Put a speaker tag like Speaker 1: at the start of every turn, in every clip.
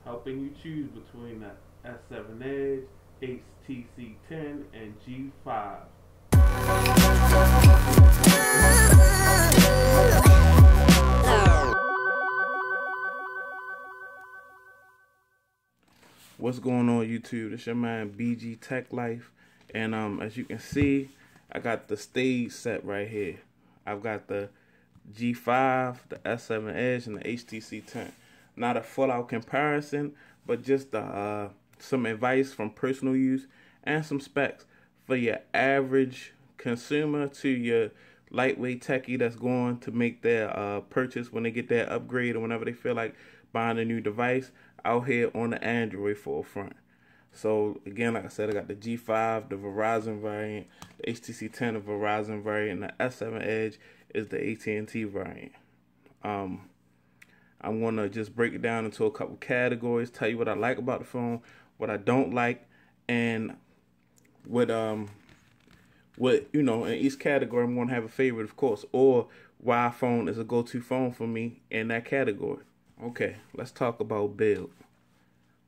Speaker 1: helping you choose between the S7 Edge, HTC 10, and G5. What's going on, YouTube? It's your man BG Tech Life, and as you can see, I got the stage set right here. I've got the G5, the S7 Edge, and the HTC 10. Not a full-out comparison, but just some advice from personal use and some specs for your average consumer to your lightweight techie that's going to make their purchase when they get their upgrade or whenever they feel like buying a new device out here on the Android forefront. So again, like I said, I got the G5, the Verizon variant, the HTC 10, the Verizon variant, and the S7 Edge is the at&t variant. I'm gonna just break it down into a couple categories, tell you what I like about the phone, what I don't like, and what you know, in each category I'm gonna have a favorite, of course, or why a phone is a go-to phone for me in that category. Okay, let's talk about build.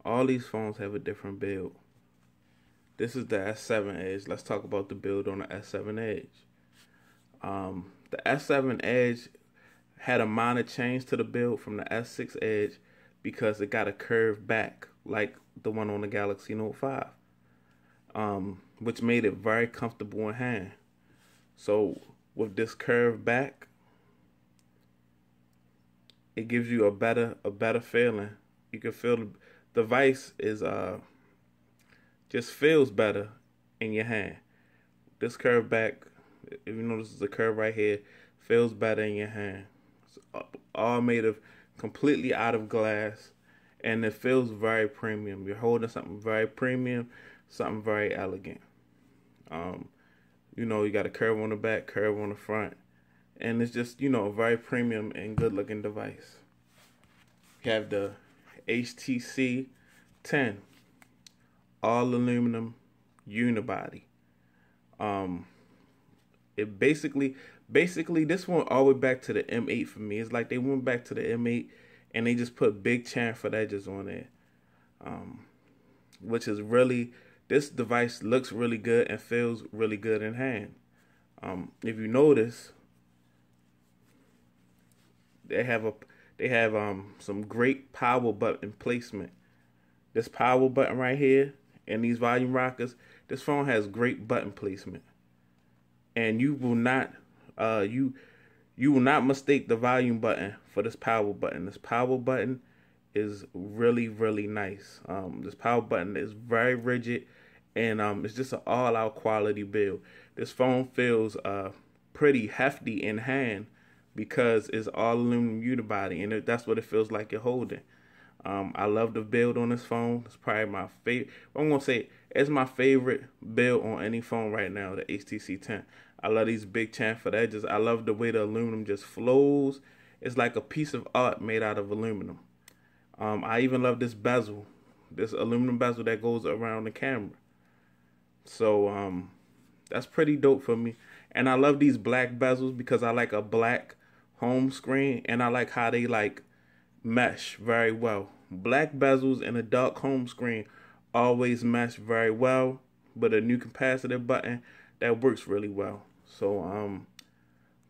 Speaker 1: All these phones have a different build. This is the S7 Edge. Let's talk about the build on the S7 Edge. The S7 Edge had a minor change to the build from the S6 Edge because it got a curved back like the one on the Galaxy Note 5, which made it very comfortable in hand. So with this curved back, it gives you a better feeling. You can feel the device is just feels better in your hand. This curved back, if you notice the curve right here, feels better in your hand. It's all made of completely out of glass, and it feels very premium. You're holding something very premium, something very elegant. You know, you got a curve on the back, curve on the front, and it's just, you know, a very premium and good looking device. You have the HTC 10, all aluminum unibody. It basically this went all the way back to the M8 for me. It's like they went back to the M8 and they just put big chamfer edges on there, which is really, this device looks really good and feels really good in hand. If you notice, they have some great power button placement. This power button right here and these volume rockers, this phone has great button placement, and you will not you will not mistake the volume button for this power button. This power button is really, really nice. This power button is very rigid, and it's just an all-out quality build. This phone feels pretty hefty in hand because it's all aluminum unibody, and that's what it feels like you're holding. I love the build on this phone. It's probably my favorite. I'm gonna say it's my favorite build on any phone right now, the HTC 10. I love these big chamfered edges. I love the way the aluminum just flows. It's like a piece of art made out of aluminum. I even love this bezel, this aluminum bezel that goes around the camera. So that's pretty dope for me. And I love these black bezels because I like a black home screen, and I like how they like mesh very well. Black bezels and a dark home screen always mesh very well, but a new capacitive button, that works really well. So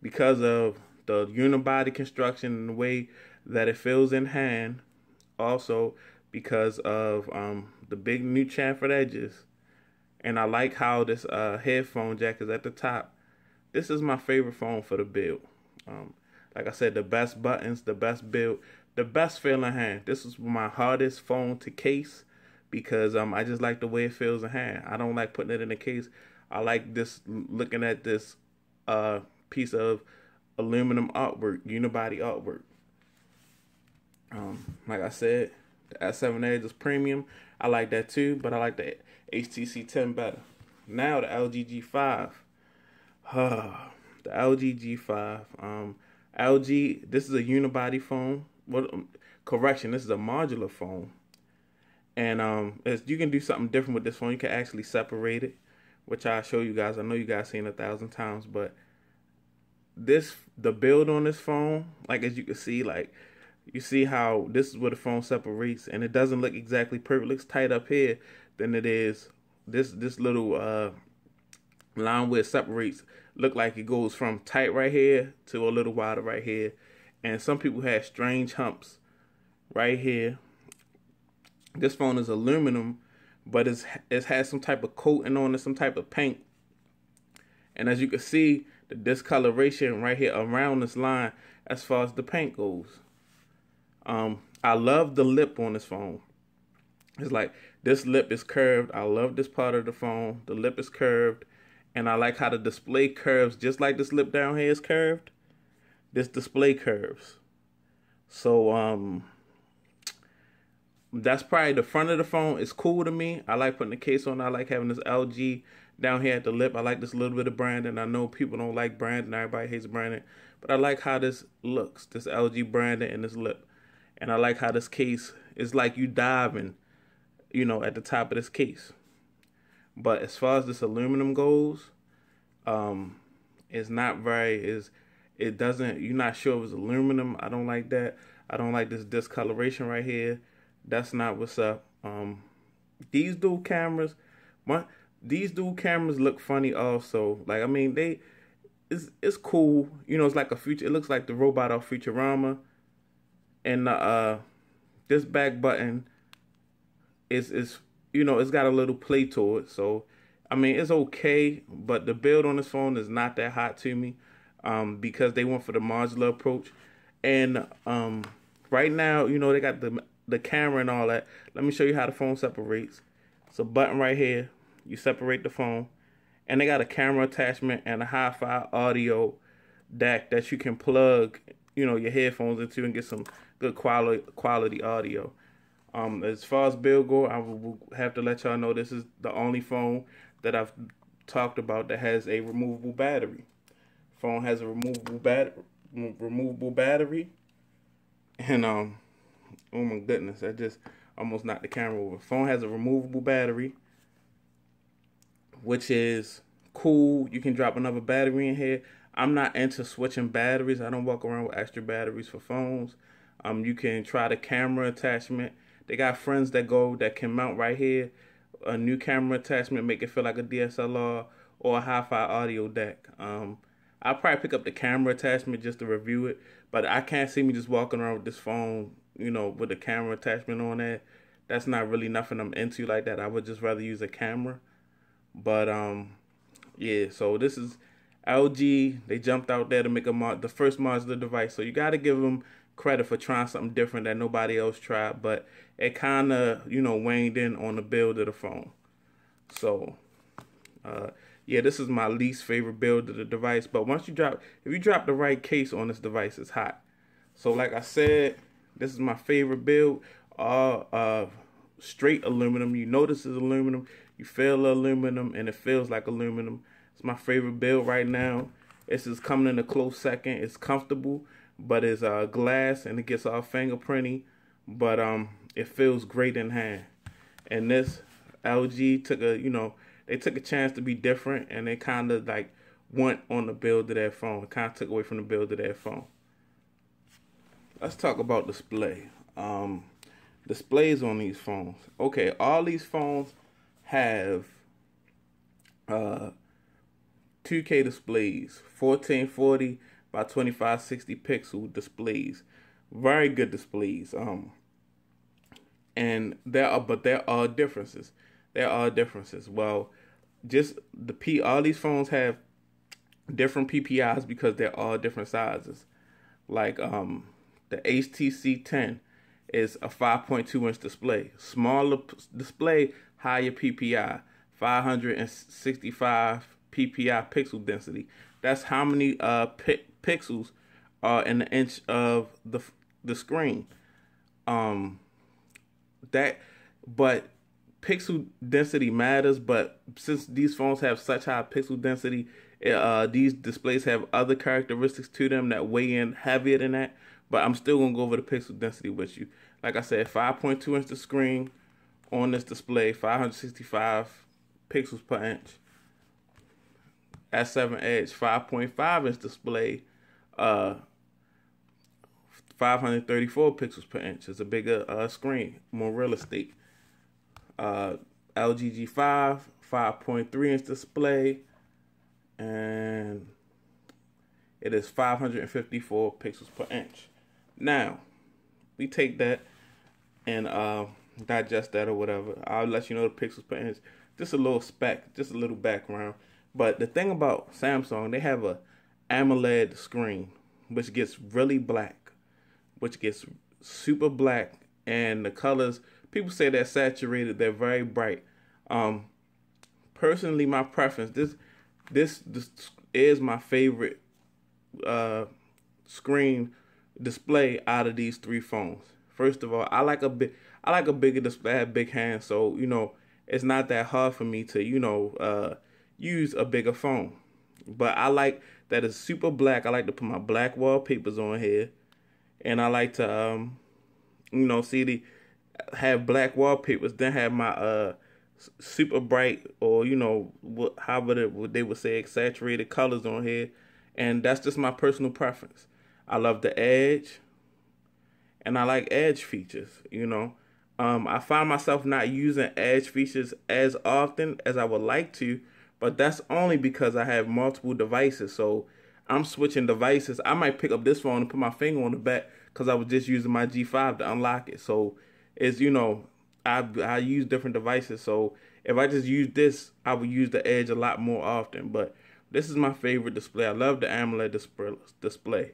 Speaker 1: because of the unibody construction and the way that it feels in hand, also because of the big new chamfered edges, and I like how this headphone jack is at the top, this is my favorite phone for the build. Like I said, the best buttons, the best build, the best feeling hand. This is my hardest phone to case because I just like the way it feels in hand. I don't like putting it in a case. I like this, looking at this piece of aluminum artwork, unibody artwork. Like I said, the S7 Edge is premium. I like that too, but I like the HTC 10 better. Now the LG G5. The LG G5. LG, this is a unibody phone. Correction, this is a modular phone. And you can do something different with this phone. You can actually separate it, which I'll show you guys. I know you guys seen it 1,000 times, but the build on this phone, like as you can see, like You see how this is where the phone separates, and it doesn't look exactly perfect. It looks tight up here than it is. This little line where it separates look like it goes from tight right here to a little wider right here. And some people have strange humps right here. This phone is aluminum, but it has some type of coating on it, some type of paint. And as you can see, the discoloration right here around this line as far as the paint goes. I love the lip on this phone. It's like this lip is curved. I love this part of the phone. The lip is curved. And I like how the display curves just like this lip down here is curved. This display curves. So that's probably the front of the phone is cool to me. I like putting the case on. I like having this LG down here at the lip. I like this little bit of branding. I know people don't like branding. Everybody hates branding. But I like how this looks. This LG branding and this lip. And I like how this case is like you diving, you know, at the top of this case. But as far as this aluminum goes, it's not very, it doesn't, you're not sure if it's aluminum. I don't like that. I don't like this discoloration right here. That's not what's up. These dual cameras look funny also. Like, I mean, it's cool. You know, it's like it looks like the robot off Futurama. And this back button is you know, it's got a little play to it. So, I mean, it's okay, but the build on this phone is not that hot to me because they went for the modular approach. And right now, you know, they got the camera and all that. Let me show you how the phone separates. It's a button right here. You separate the phone. And they got a camera attachment and a hi-fi audio DAC that you can plug, you know, your headphones into and get some good quality audio. As far as build go, I will have to let y'all know this is the only phone that I've talked about that has a removable battery. Phone has a removable battery, and oh my goodness, I just almost knocked the camera over. Phone has a removable battery, which is cool. You can drop another battery in here. I'm not into switching batteries. I don't walk around with extra batteries for phones. You can try the camera attachment. They got friends that can mount right here a new camera attachment, make it feel like a DSLR or a hi-fi audio deck. I'll probably pick up the camera attachment just to review it, but I can't see me just walking around with this phone, you know, with the camera attachment on that. That's not really nothing I'm into like that. I would just rather use a camera. But yeah, so this is LG. They jumped out there to make the first modular device. So you got to give them credit for trying something different that nobody else tried. But it kind of, you know, waned in on the build of the phone. So yeah, this is my least favorite build of the device. But if you drop the right case on this device, it's hot. So like I said, this is my favorite build. Straight aluminum. You know this is aluminum. You feel aluminum, and it feels like aluminum. It's my favorite build right now. This is coming in a close second. It's comfortable, but it's glass, and it gets all fingerprinty. But it feels great in hand. And this LG took they took a chance to be different, and they kind of like went on the build of their phone. It kind of took away from the build of their phone. Let's talk about display. Displays on these phones. Okay, all these phones have 2K displays, 1440 by 2560 pixel displays. Very good displays. And there are differences. There are differences. Well, just all these phones have different PPIs because they're all different sizes. Like the HTC 10 is a 5.2 inch display. Smaller display, higher PPI, 565 PPI pixel density. That's how many pixels are in the inch of the screen. But pixel density matters, but since these phones have such high pixel density, these displays have other characteristics to them that weigh in heavier than that. But I'm still going to go over the pixel density with you. Like I said, 5.2 inch the screen on this display, 565 pixels per inch. S7 Edge, 5.5 inch display, 534 pixels per inch. It's a bigger screen, more real estate. LG G5, 5.3 inch display, and it is 554 pixels per inch. Now, we take that and digest that or whatever. I'll let you know the pixels per inch. Just a little spec, just a little background. But the thing about Samsung, they have a AMOLED screen, which gets really black, which gets super black, and the colors, people say they're saturated, they're very bright. Personally, my preference, this is my favorite screen display out of these three phones. First of all, I like a bigger display. I have big hands, so it's not that hard for me to use a bigger phone. But I like that it's super black. I like to put my black wallpapers on here, and I like to have black wallpapers, then have my super bright, or however they would say, saturated colors on here. And that's just my personal preference. I love the edge, and I like edge features. I find myself not using edge features as often as I would like to, but that's only because I have multiple devices. So I'm switching devices. I might pick up this phone and put my finger on the back because I was just using my G5 to unlock it. So it's, I use different devices. So if I just use this, I would use the edge a lot more often. But this is my favorite display. I love the AMOLED display.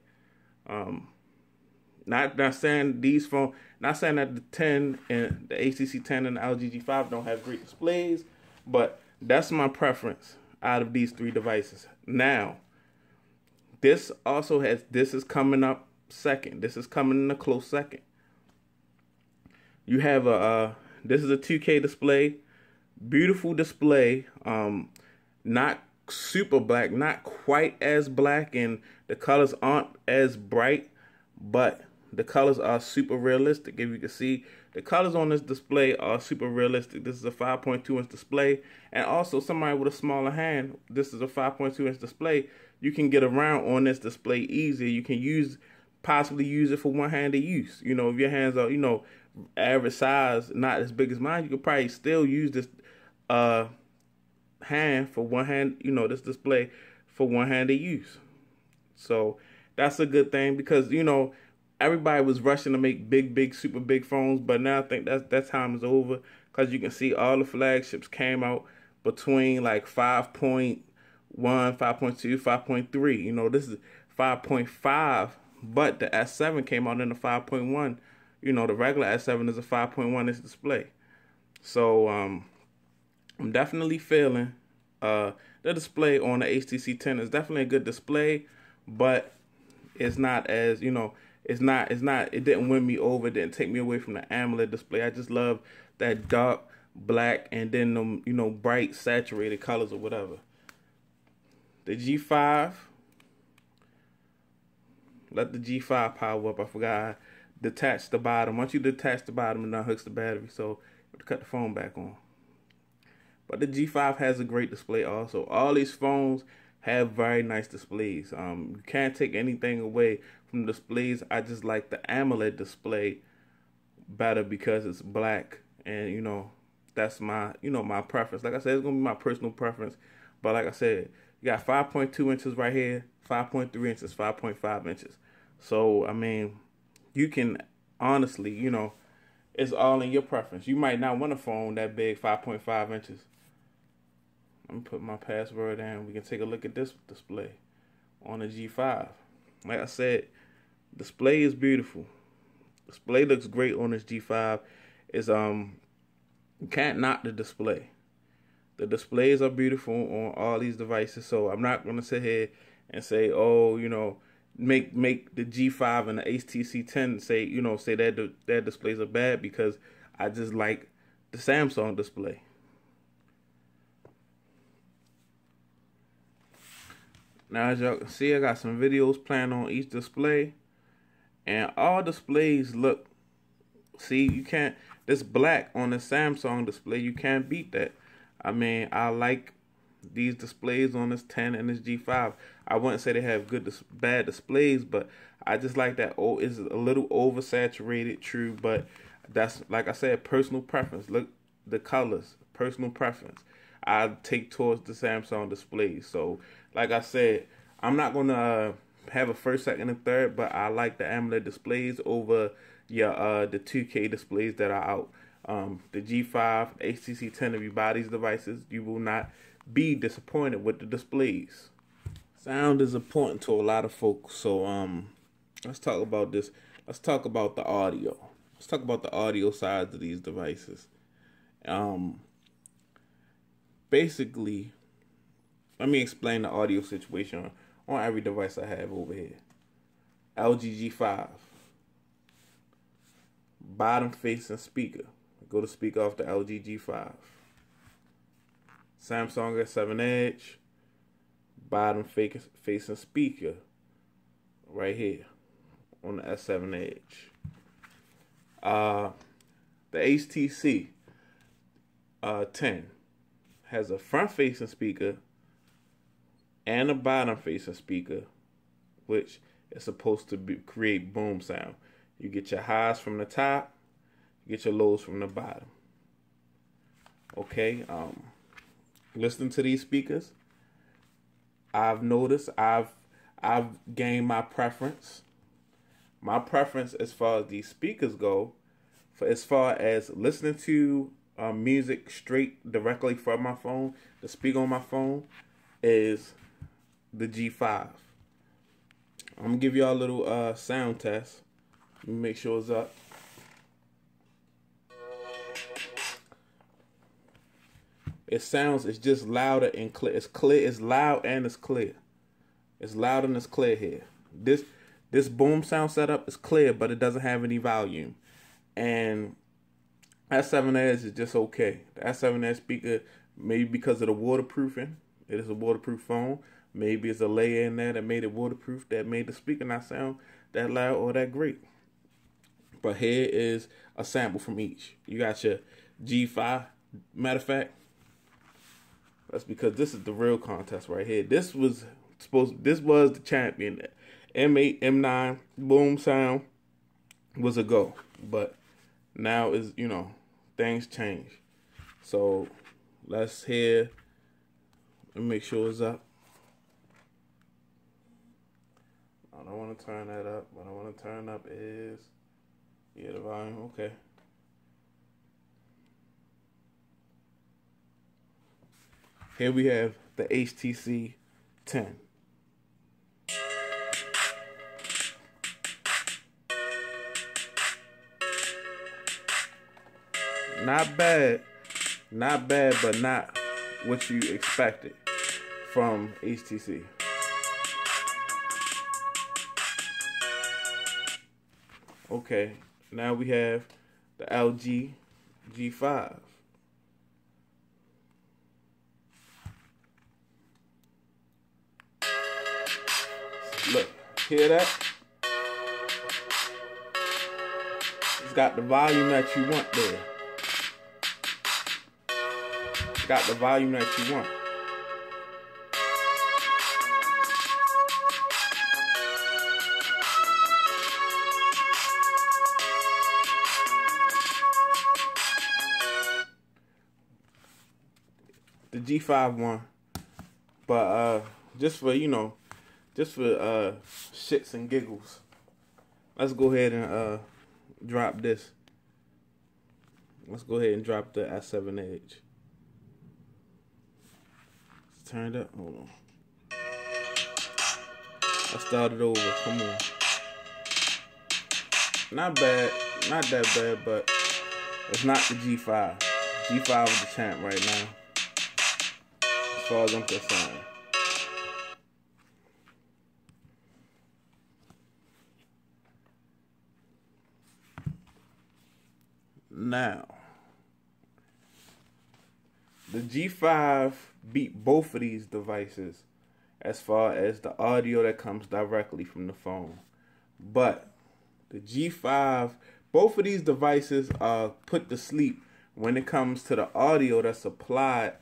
Speaker 1: Not saying these phones, not saying that the 10 and the HTC 10 and the LG G5 don't have great displays, but that's my preference out of these three devices. Now, this is coming up second. This is coming in a close second. You have this is a 2K display, beautiful display, not super black, not quite as black, and the colors aren't as bright, but the colors are super realistic. If you can see, the colors on this display are super realistic. This is a 5.2 inch display, and also somebody with a smaller hand, this is a 5.2 inch display. You can get around on this display easier. You can possibly use it for one-handed use. If your hands are, average size, not as big as mine, you could probably still use this hand for one hand, this display for one-handed use. So that's a good thing, because everybody was rushing to make big, super big phones, but now I think that time is over, because you can see all the flagships came out between like 5.1, 5.2, 5.3. This is 5.5, but the S7 came out in the 5.1. The regular S7 is a 5.1 inch display. So I'm definitely feeling the display on the HTC 10 is definitely a good display, but it's not as, it didn't win me over. It didn't take me away from the AMOLED display. I just love that dark black and then them, bright saturated colors or whatever. The G5, let the G5 power up. I forgot, detach the bottom. Once you detach the bottom, it unhooks the battery, so you have to cut the phone back on. But the G5 has a great display also. All these phones have very nice displays. You can't take anything away from the displays. I just like the AMOLED display better because it's black, and that's my my preference. Like I said, it's gonna be my personal preference. But like I said, you got 5.2 inches right here, 5.3 inches, 5.5 inches. So I mean, you can honestly, it's all in your preference. You might not want a phone that big, 5.5 inches. Let me put my password in. We can take a look at this display on the G5. Like I said, display is beautiful. Display looks great on this G5. You can't knock the display. The displays are beautiful on all these devices. So I'm not gonna sit here and say, oh, make the G5 and the HTC 10 say that their displays are bad, because I just like the Samsung display. Now, as y'all can see, I got some videos planned on each display, and all displays look, see, you can't, this black on the Samsung display, you can't beat that. I mean, I like these displays on this 10 and this G5. I wouldn't say they have bad displays, but I just like that. Oh, it's a little oversaturated, true, but that's, like I said, personal preference. Look, the colors, personal preference. I take towards the Samsung displays. So, like I said, I'm not gonna have a first, second, and third, but I like the AMOLED displays over the 2K displays that are out. The G5, HTC 10, if you buy these devices, you will not be disappointed with the displays. Sound is important to a lot of folks, so let's talk about this. Let's talk about the audio. Let's talk about the audio sides of these devices. Basically, let me explain the audio situation on every device I have over here. LG G5, bottom facing speaker. Go to speaker off the LG G5. Samsung S7 Edge, bottom facing speaker right here on the S7 Edge. The HTC 10 has a front facing speaker and a bottom facing speaker, which is supposed to create boom sound. You get your highs from the top, you get your lows from the bottom. Okay, listening to these speakers, I've noticed I've gained my preference. My preference as far as these speakers go, as far as listening to music straight directly from my phone, the speaker on my phone, is the G5. I'm gonna give y'all a little sound test. Let me make sure it's up. It sounds, it's just louder and clear. It's clear, it's loud and it's clear. It's loud and it's clear here. This boom sound setup is clear, but it doesn't have any volume. And S7 Edge is just okay. The S7 Edge speaker, maybe because of the waterproofing, it is a waterproof phone. Maybe it's a layer in there that made it waterproof, that made the speaker not sound that loud or that great. But here is a sample from each. You got your G5. Matter of fact, that's because this is the real contest right here. This was the champion. M8, M9, boom sound was a go. But now is, things change. So let's hear and make sure it's up. I don't want to turn that up. What I want to turn up is, the volume, okay. Here we have the HTC 10. Not bad, but not what you expected from HTC. Okay, now we have the LG G5. Look, hear that? It's got the volume that you want there. It's got the volume that you want. The G5 one, but just for shits and giggles, let's go ahead and drop this. Let's go ahead and drop the S7 Edge. It's turned up. Hold on. Let's start it over. Come on. Not bad, not that bad, but it's not the G5. G5 is the champ right now, as far as I'm concerned. Now, the G5 beat both of these devices as far as the audio that comes directly from the phone. But the G5, both of these devices are put to sleep when it comes to the audio that's supplied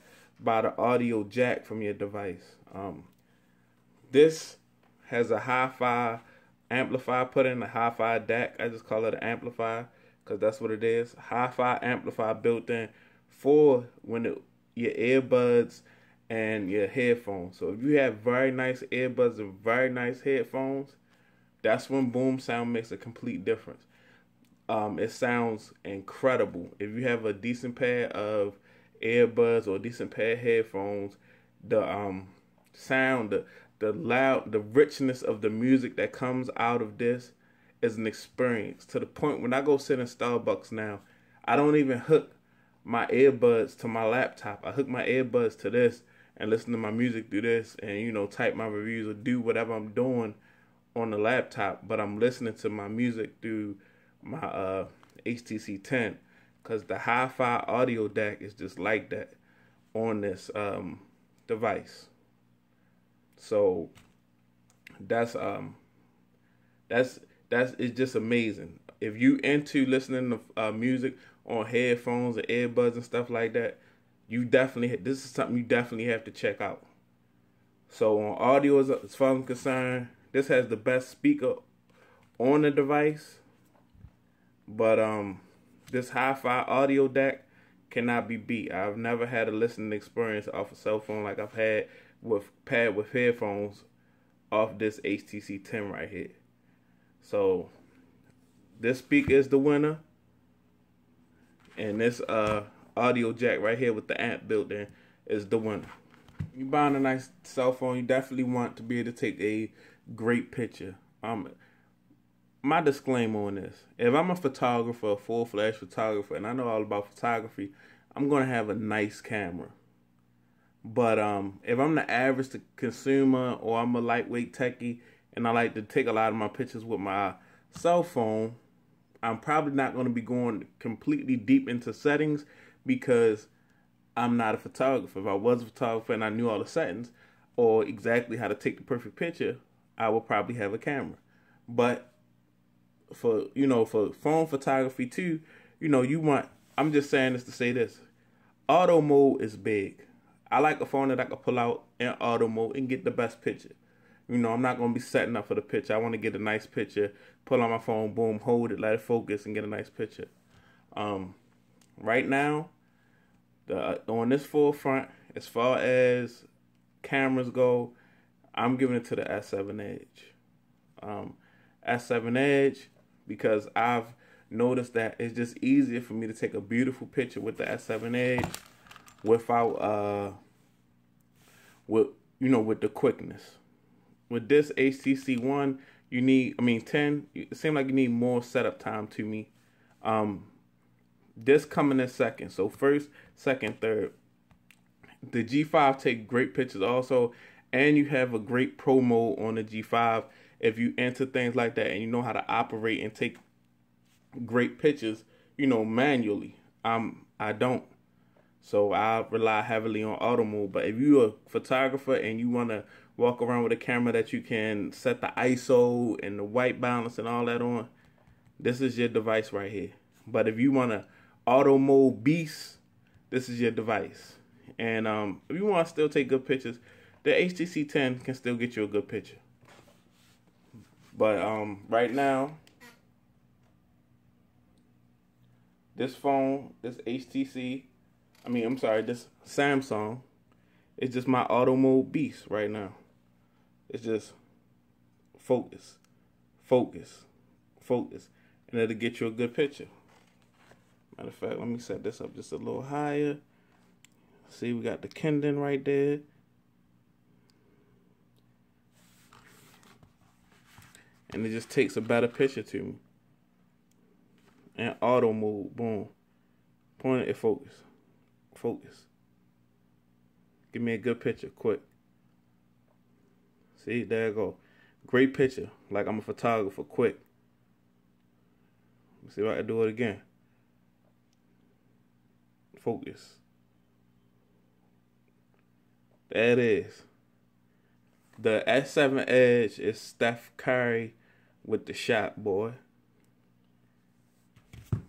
Speaker 1: by the audio jack from your device. This has a hi-fi amplifier put in, a hi-fi DAC. I just call it an amplifier because that's what it is. Hi-fi amplifier built in for your earbuds and your headphones. So if you have very nice earbuds and very nice headphones, that's when Boom Sound makes a complete difference. It sounds incredible. If you have a decent pair of earbuds or a decent pair of headphones, the sound, the loud, the richness of the music that comes out of this is an experience, to the point when I go sit in Starbucks now, I don't even hook my earbuds to my laptop. I hook my earbuds to this and listen to my music through this, and type my reviews or do whatever I'm doing on the laptop, but I'm listening to my music through my HTC 10, because the hi-fi audio DAC is just like that on this device. So that's it's just amazing. If you into listening to music on headphones or earbuds and stuff like that, this is something you definitely have to check out. So on audio, as far as I'm concerned, this has the best speaker on the device, but this hi-fi audio DAC cannot be beat. I've never had a listening experience off a cell phone like I've had with headphones off this HTC 10 right here. So this speaker is the winner, and this audio jack right here with the amp built in is the winner. You buying a nice cell phone, you definitely want to be able to take a great picture. My disclaimer on this: if I'm a photographer, a full-fledged photographer, and I know all about photography, I'm gonna have a nice camera. But if I'm the average consumer, or I'm a lightweight techie and I like to take a lot of my pictures with my cell phone, I'm probably not going to be going completely deep into settings because I'm not a photographer. If I was a photographer and I knew all the settings or exactly how to take the perfect picture, I would probably have a camera. But for phone photography too, I'm just saying this to say this: auto mode is big. I like a phone that I can pull out in auto mode and get the best picture. I'm not going to be setting up for the picture. I want to get a nice picture, pull on my phone, boom, hold it, let it focus, and get a nice picture. Right now, on this forefront, as far as cameras go, I'm giving it to the S7 Edge. S7 Edge, because I've noticed that it's just easier for me to take a beautiful picture with the S7 Edge without with the quickness. With this HTC One, 10, it seems like you need more setup time to me. This coming in second. So first, second, third. The G5 take great pictures also, and you have a great pro mode on the G5 if you enter things like that and you know how to operate and take great pictures, manually. I don't. So I rely heavily on auto mode. But if you're a photographer and you want to walk around with a camera that you can set the ISO and the white balance and all that on, this is your device right here. But if you want to auto mode beast, this is your device. And if you want to still take good pictures, the HTC 10 can still get you a good picture. But right now, this phone, this Samsung, it's just my auto mode beast right now. It's just focus, and it'll get you a good picture. Matter of fact, let me set this up just a little higher. See, we got the Kendon right there. And it just takes a better picture to me. And auto mode, boom. Point it, focus. Give me a good picture, quick. See, there you go. Great picture, like I'm a photographer, quick. Let's see if I can do it again. Focus. There it is. The S7 Edge is Steph Curry with the shot, boy.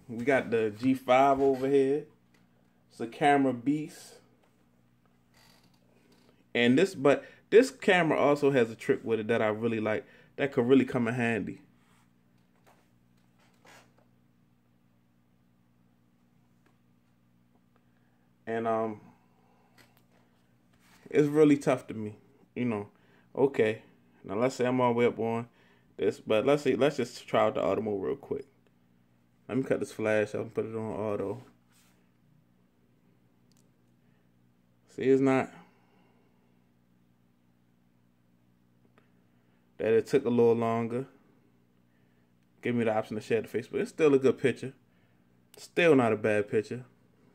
Speaker 1: We got the G5 over here. It's a camera beast. And this camera also has a trick with it that I really like. That could really come in handy. And it's really tough to me, you know. Okay, now let's say I'm all the way up on this, but let's just try out the auto mode real quick. Let me cut this flash out and put it on auto. See, it's not that it took a little longer. Give me the option to share the face, but it's still a good picture. Still not a bad picture,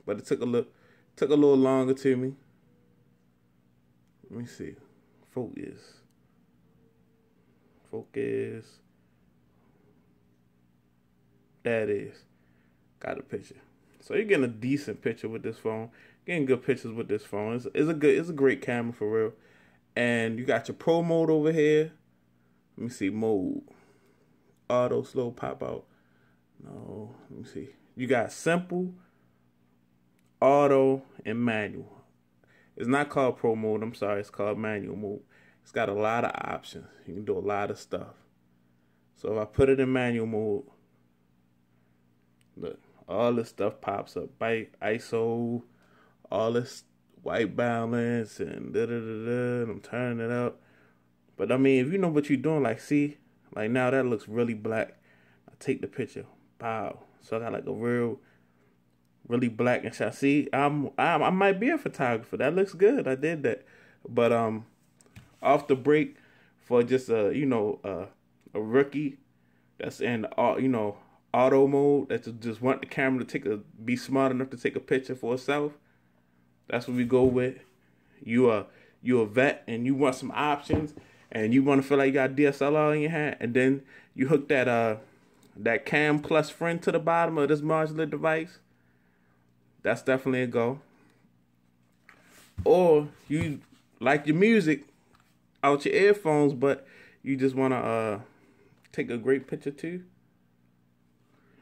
Speaker 1: but it took a little longer to me. Let me see. Focus. That is. Got a picture. So you're getting a decent picture with this phone. Getting good pictures with this phone. It's a great camera for real. And you got your pro mode over here. Let me see, mode. Auto, slow, pop out. No, let me see. You got simple, auto, and manual. It's not called pro mode, I'm sorry, it's called manual mode. It's got a lot of options. You can do a lot of stuff. So if I put it in manual mode, look, all this stuff pops up. ISO, all this white balance, and da-da-da-da, and I'm turning it up. But I mean, if you know what you're doing, like see, like now that looks really black. I take the picture, pow. So I got like a really black and shot. See, I might be a photographer. That looks good. I did that. But off the break for just a rookie that's in auto mode, that just want the camera to be smart enough to take a picture for itself. That's what we go with. You a vet and you want some options and you want to feel like you got DSLR in your hand, and then you hook that Cam Plus friend to the bottom of this modular device. That's definitely a go. Or you like your music out your earphones, but you just want to take a great picture too.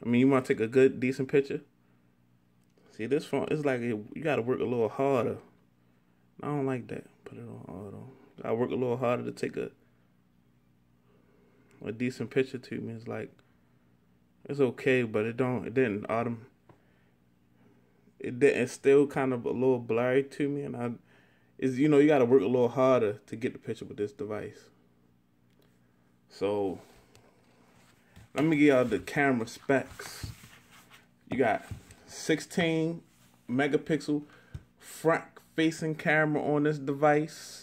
Speaker 1: I mean, you want to take a good, decent picture. See, this phone, it's like you got to work a little harder. I don't like that. Put it on auto. I work a little harder to take a decent picture to me. It's like, it's okay, but it's still kind of a little blurry to me, and you got to work a little harder to get the picture with this device. So let me give y'all the camera specs. You got 16 megapixel front facing camera on this device.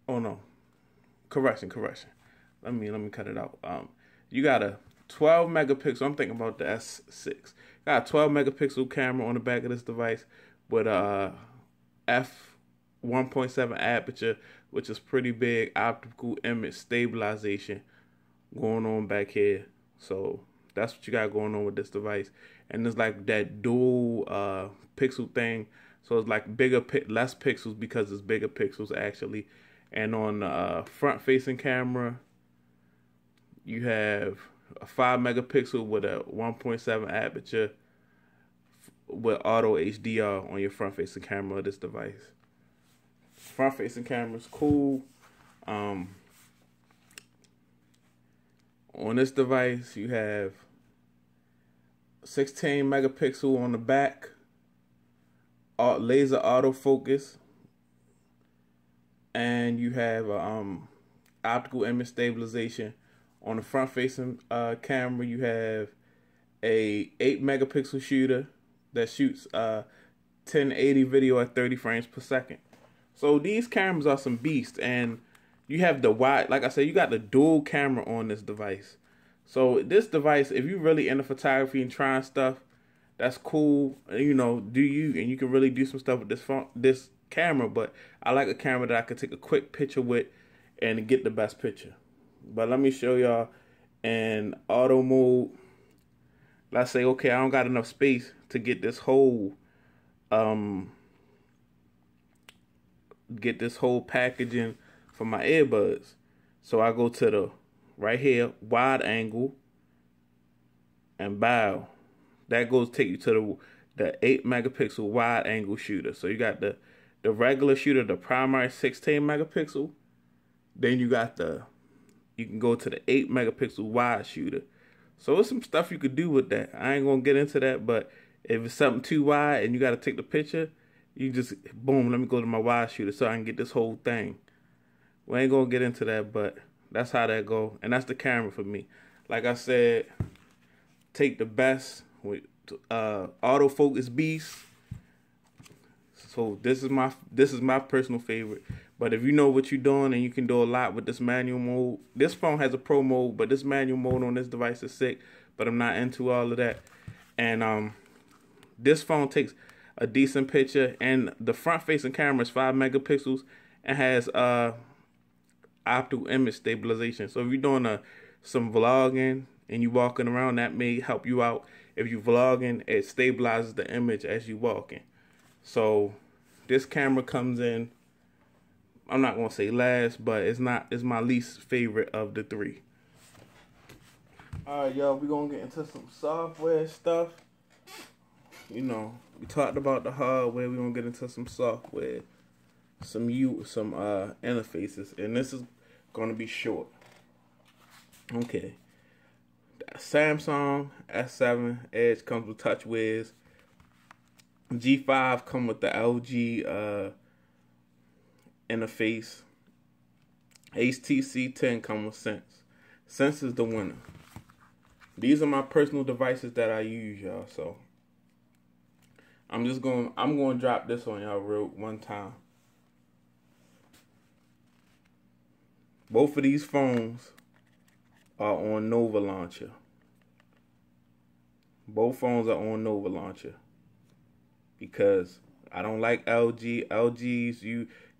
Speaker 1: Oh no, correction. Let me cut it out. You got a 12 megapixel. I'm thinking about the S6. Got a 12 megapixel camera on the back of this device with a f1.7 aperture, which is pretty big. Optical image stabilization going on back here. So that's what you got going on with this device. And it's like that dual pixel thing. So it's like less pixels because it's bigger pixels actually. And on the front facing camera, you have a 5 megapixel with a 1.7 aperture with auto HDR on your front facing camera of this device. Front facing camera is cool. On this device, you have 16 megapixel on the back, laser autofocus, and you have optical image stabilization. On the front facing camera, you have a 8 megapixel shooter that shoots 1080 video at 30 frames per second. So these cameras are some beasts, and you have the wide, like I said, you got the dual camera on this device. So this device, if you're really into photography and trying stuff, that's cool. And you can really do some stuff with this camera. But I like a camera that I can take a quick picture with and get the best picture. But let me show y'all in auto mode. Let's say, okay, I don't got enough space to get this whole packaging for my earbuds. So I go to the right here, wide angle, and bow. That take you to the 8 megapixel wide angle shooter. So you got the the regular shooter, the primary 16 megapixel. Then you got you can go to the 8 megapixel wide shooter. So there's some stuff you could do with that. I ain't gonna get into that, but if it's something too wide and you gotta take the picture, you just boom, let me go to my wide shooter so I can get this whole thing. We ain't gonna get into that, but that's how that go, and that's the camera for me. Like I said, take the best with autofocus beast. So this is my personal favorite. But if you know what you're doing and you can do a lot with this manual mode, this phone has a pro mode, but this manual mode on this device is sick. But I'm not into all of that. And this phone takes a decent picture, and the front facing camera is 5 megapixels and has optical image stabilization. So if you're doing some vlogging and you walking around, that may help you out. If you're vlogging, it stabilizes the image as you walking. So this camera comes in, I'm not gonna say last, but it's my least favorite of the three. Alright, y'all, we're gonna get into some software stuff. You know, we talked about the hardware, we're gonna get into some software, some interfaces, and this is gonna be short. Okay. Samsung S7 Edge comes with TouchWiz. G5 come with the LG interface. HTC 10 come with Sense. Sense is the winner. These are my personal devices that I use, y'all. So I'm going to drop this on y'all real one time. Both of these phones are on Nova Launcher. Both phones are on Nova Launcher. Because I don't like LG. LG's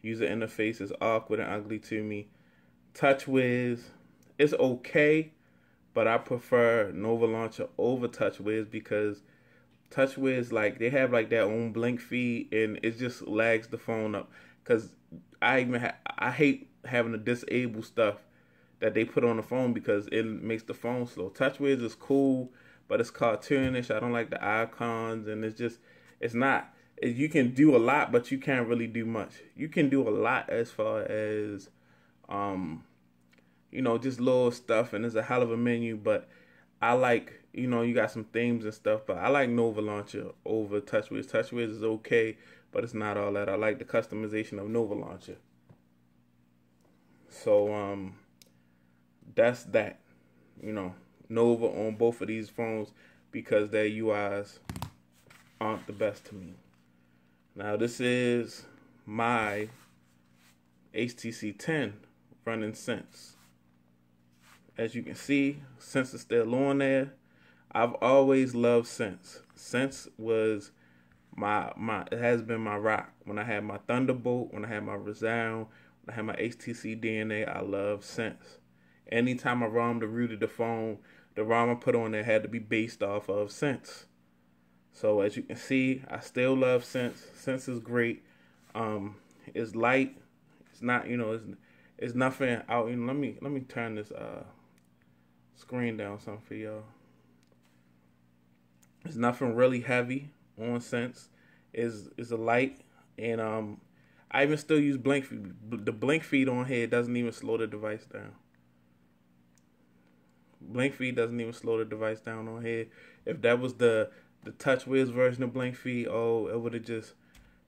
Speaker 1: user interface is awkward and ugly to me. TouchWiz is okay, but I prefer Nova Launcher over TouchWiz because TouchWiz, like, they have like their own blink feed and it just lags the phone up. Cause I hate having to disable stuff that they put on the phone because it makes the phone slow. TouchWiz is cool, but it's cartoonish. I don't like the icons, and it's not. You can do a lot, but you can't really do much. You can do a lot as far as, just little stuff, and it's a hell of a menu. But I like, you got some themes and stuff, but I like Nova Launcher over TouchWiz. TouchWiz is okay, but it's not all that. I like the customization of Nova Launcher. So, that's that. Nova on both of these phones because their UIs aren't the best to me. Now this is my HTC 10 running Sense. As you can see, Sense is still on there. I've always loved Sense. Sense was it has been my rock. When I had my Thunderbolt, when I had my Resound, when I had my HTC DNA, I love Sense. Anytime I ROM the root of the phone, the ROM I put on there had to be based off of Sense. So as you can see, I still love Sense. Sense is great. It's light. It's not, it's nothing out. Let me turn this screen down some for y'all. It's nothing really heavy on Sense. It's a light, and I even still use blink feed. The blink feed on here doesn't even slow the device down. Blink feed doesn't even slow the device down on here. If that was the TouchWiz version of blink feed, it would have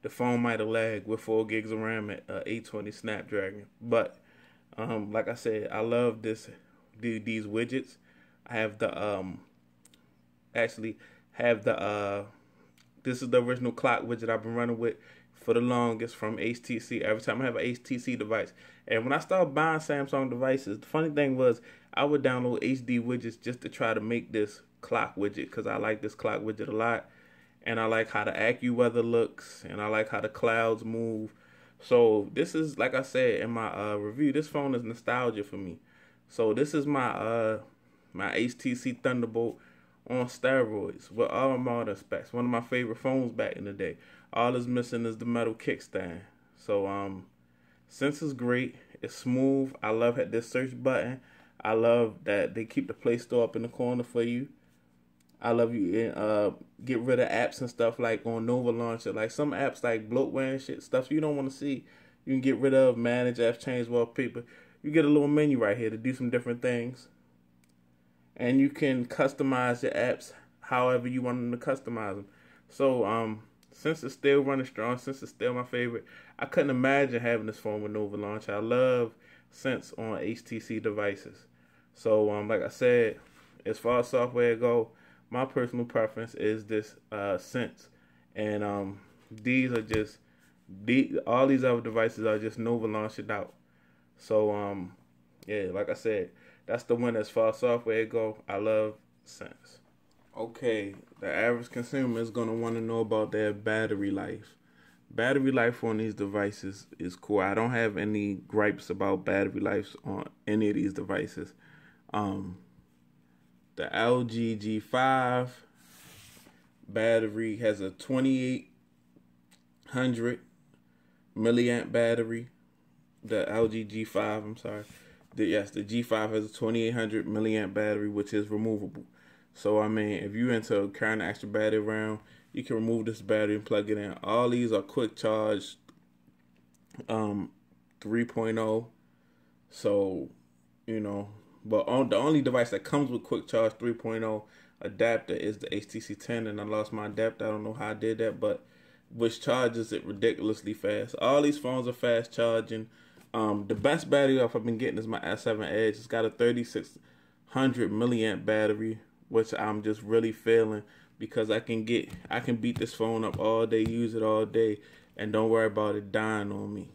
Speaker 1: the phone might have lagged with 4 gigs of RAM at 820 Snapdragon. But like I said, I love these widgets. I have this is the original clock widget I've been running with for the longest from HTC. Every time I have an HTC device, and when I started buying Samsung devices, the funny thing was I would download HD widgets just to try to make this clock widget because I like this clock widget a lot, and I like how the AccuWeather looks, and I like how the clouds move. So this is, like I said in my review, this phone is nostalgia for me. So this is my my HTC Thunderbolt on steroids with all modern specs. One of my favorite phones back in the day. All it's missing is the metal kickstand. So Sense is great. It's smooth. I love this search button. I love that they keep the Play Store up in the corner for you. I love you get rid of apps and stuff like on Nova Launcher. Like some apps like bloatware and shit, stuff you don't want to see. You can get rid of, manage apps, change wallpaper. You get a little menu right here to do some different things. And you can customize your apps however you want them to customize them. So since it's still running strong, since it's still my favorite, I couldn't imagine having this phone with Nova Launcher. I love Sense on HTC devices. So like I said, as far as software go, my personal preference is this Sense, and these are just all these other devices are just Nova launched out. So yeah, like I said, that's the one as far as software go. I love Sense. Okay, the average consumer is gonna want to know about their battery life. Battery life on these devices is cool. I don't have any gripes about battery life on any of these devices. The LG G5 battery has a 2800 milliamp battery. The LG G5, I'm sorry. The G5 has a 2800 milliamp battery, which is removable. So, I mean, if you're into carrying an extra battery around, you can remove this battery and plug it in. All these are quick charge 3.0. So, you know, but the only device that comes with quick charge 3.0 adapter is the HTC 10, and I lost my adapter. I don't know how I did that, but which charges it ridiculously fast. All these phones are fast charging. The best battery life I've been getting is my S7 Edge. It's got a 3600 milliamp battery, which I'm just really feeling because I can beat this phone up all day, use it all day, and don't worry about it dying on me.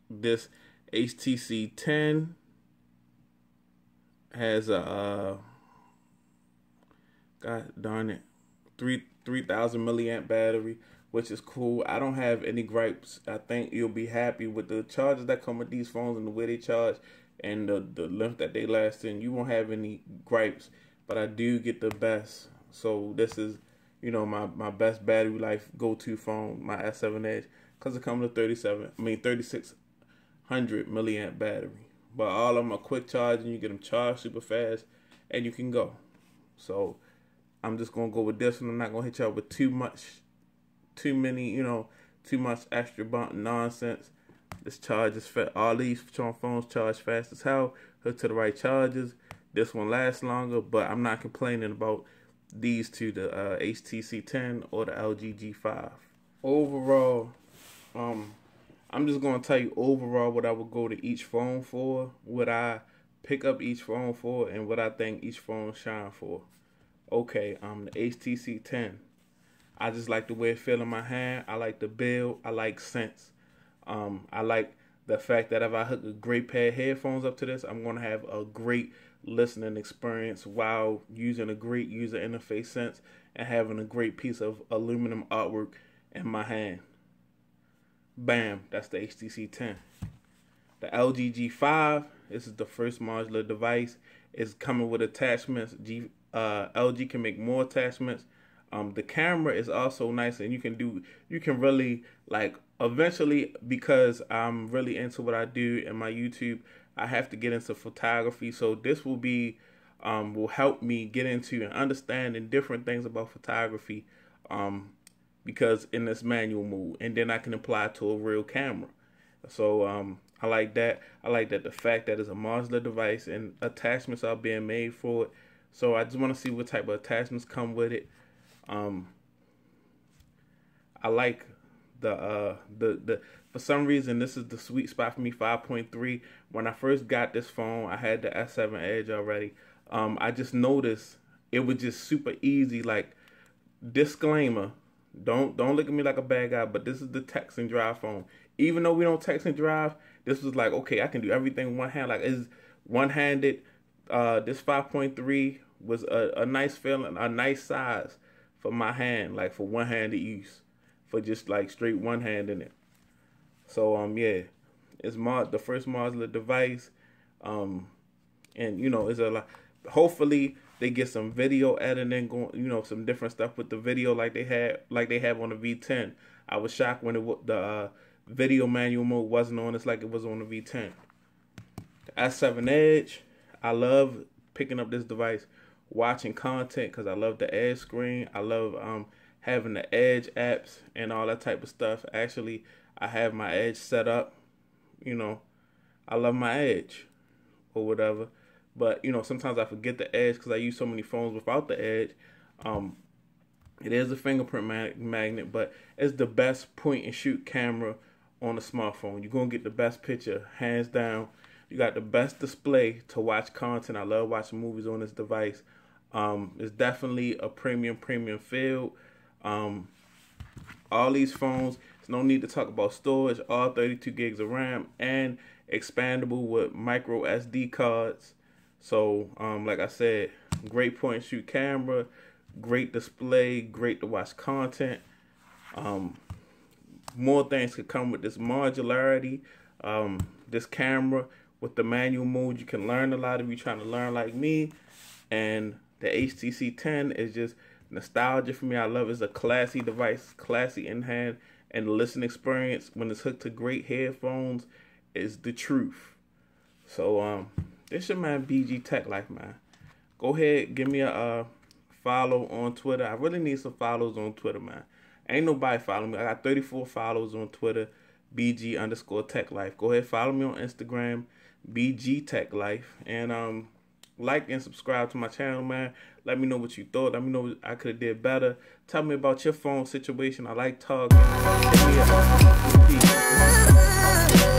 Speaker 1: This HTC 10 has a god darn it 3000 milliamp battery, which is cool. I don't have any gripes. I think you'll be happy with the charges that come with these phones and the way they charge and the length that they last in. You won't have any gripes, but I do get the best. So this is, you know, my best battery life go-to phone, my S7 Edge, because it comes with 3600 milliamp battery. But all of them are quick charging. You get them charged super fast, and you can go. So I'm just gonna go with this one. I'm not gonna hit y'all with too much extra bump nonsense. This charge is fast. All these phones charge fast as hell. Hook to the right charges. This one lasts longer, but I'm not complaining about these two, the HTC 10 or the LG G5. Overall, I'm just gonna tell you overall what I would go to each phone for, what I pick up each phone for, and what I think each phone shine for. Okay, the HTC 10. I just like the way it feels in my hand. I like the build. I like Sense. I like the fact that if I hook a great pair of headphones up to this, I'm going to have a great listening experience while using a great user interface Sense and having a great piece of aluminum artwork in my hand. Bam, that's the HTC 10. The LG G5, this is the first modular device. It's coming with attachments. LG can make more attachments. The camera is also nice, and you can really, like, eventually, because I'm really into what I do in my YouTube, I have to get into photography. So this will help me get into and understanding different things about photography, because in this manual mode, and then I can apply it to a real camera. So I like that. I like that the fact that it's a modular device and attachments are being made for it. So I just want to see what type of attachments come with it. I like the for some reason this is the sweet spot for me, 5.3. When I first got this phone, I had the S7 Edge already. I just noticed it was just super easy. Like, disclaimer, don't look at me like a bad guy, but this is the text and drive phone. Even though we don't text and drive, this was like, okay, I can do everything with one hand. Like, it's one-handed. This 5.3 was a nice feeling, a nice size for my hand, like for one-handed use, for just like straight one hand in it. So yeah, it's the first modular device, and you know, it's a lot. Hopefully they get some video editing going, you know, some different stuff with the video like they have on the V10. I was shocked when the video manual mode wasn't on. It's like it was on the V10. The S7 Edge, I love picking up this device, watching content, because I love the Edge screen. I love having the Edge apps and all that type of stuff. Actually, I have my Edge set up. You know, I love my Edge or whatever. But, you know, sometimes I forget the Edge because I use so many phones without the Edge. It is a fingerprint magnet, but it's the best point and shoot camera on a smartphone. You're going to get the best picture, hands down. You got the best display to watch content. I love watching movies on this device. It's definitely a premium field. All these phones, there's no need to talk about storage, all 32 gigs of RAM and expandable with Microsd cards. So, like I said, great point and shoot camera, great display, great to watch content. More things could come with this modularity. This camera with the manual mode, you can learn a lot if you're trying to learn like me. And the HTC 10 is just nostalgia for me. I love it. It's a classy device, classy in hand, and the listening experience when it's hooked to great headphones is the truth. So this your man BG Tech Life, man. Go ahead, give me a follow on Twitter. I really need some follows on Twitter, man. Ain't nobody following me. I got 34 followers on Twitter, BG_Tech Life. Go ahead, follow me on Instagram, BG Tech Life, and like and subscribe to my channel, man. Let me know what you thought. Let me know what I could have did better. Tell me about your phone situation. I like talking. Hit me up. Peace.